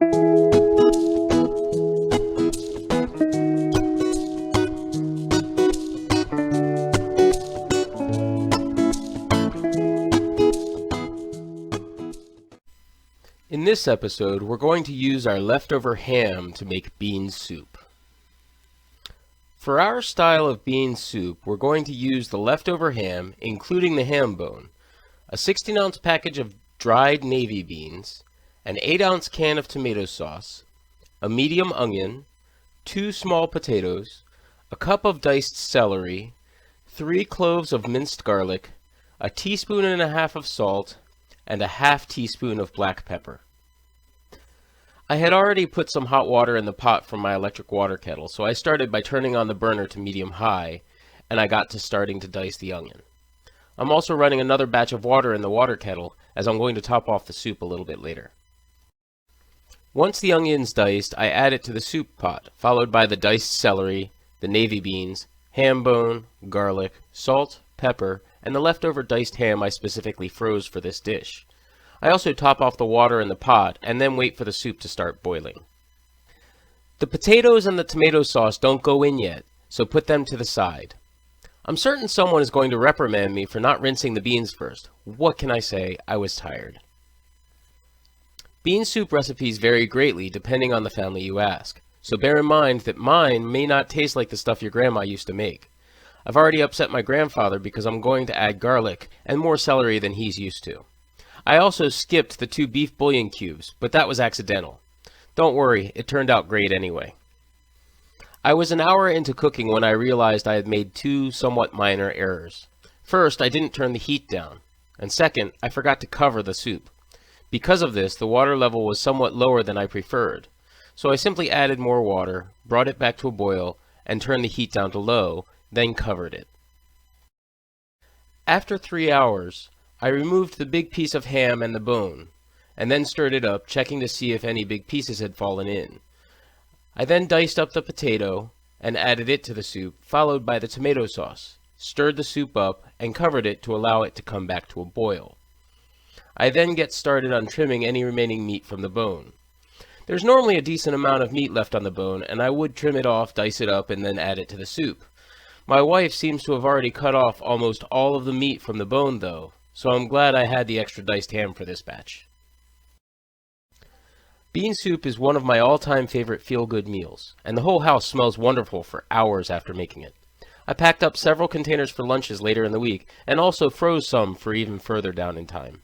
In this episode, we're going to use our leftover ham to make bean soup. For our style of bean soup, we're going to use the leftover ham, including the ham bone, a 16-ounce package of dried navy beans, an 8-ounce can of tomato sauce, a medium onion, 2 small potatoes, a cup of diced celery, 3 cloves of minced garlic, a teaspoon and a half of salt, and a half teaspoon of black pepper. I had already put some hot water in the pot from my electric water kettle, so I started by turning on the burner to medium-high, and I got to starting to dice the onion. I'm also running another batch of water in the water kettle, as I'm going to top off the soup a little bit later. Once the onion's diced, I add it to the soup pot, followed by the diced celery, the navy beans, ham bone, garlic, salt, pepper, and the leftover diced ham I specifically froze for this dish. I also top off the water in the pot and then wait for the soup to start boiling. The potatoes and the tomato sauce don't go in yet, so put them to the side. I'm certain someone is going to reprimand me for not rinsing the beans first. What can I say? I was tired. Bean soup recipes vary greatly depending on the family you ask, so bear in mind that mine may not taste like the stuff your grandma used to make. I've already upset my grandfather because I'm going to add garlic and more celery than he's used to. I also skipped the 2 beef bouillon cubes, but that was accidental. Don't worry, it turned out great anyway. I was an hour into cooking when I realized I had made 2 somewhat minor errors. First, I didn't turn the heat down, and second, I forgot to cover the soup. Because of this, the water level was somewhat lower than I preferred, so I simply added more water, brought it back to a boil, and turned the heat down to low, then covered it. After 3 hours, I removed the big piece of ham and the bone, and then stirred it up, checking to see if any big pieces had fallen in. I then diced up the potato and added it to the soup, followed by the tomato sauce, stirred the soup up, and covered it to allow it to come back to a boil. I then get started on trimming any remaining meat from the bone. There's normally a decent amount of meat left on the bone, and I would trim it off, dice it up, and then add it to the soup. My wife seems to have already cut off almost all of the meat from the bone, though, so I'm glad I had the extra diced ham for this batch. Bean soup is one of my all-time favorite feel-good meals, and the whole house smells wonderful for hours after making it. I packed up several containers for lunches later in the week, and also froze some for even further down in time.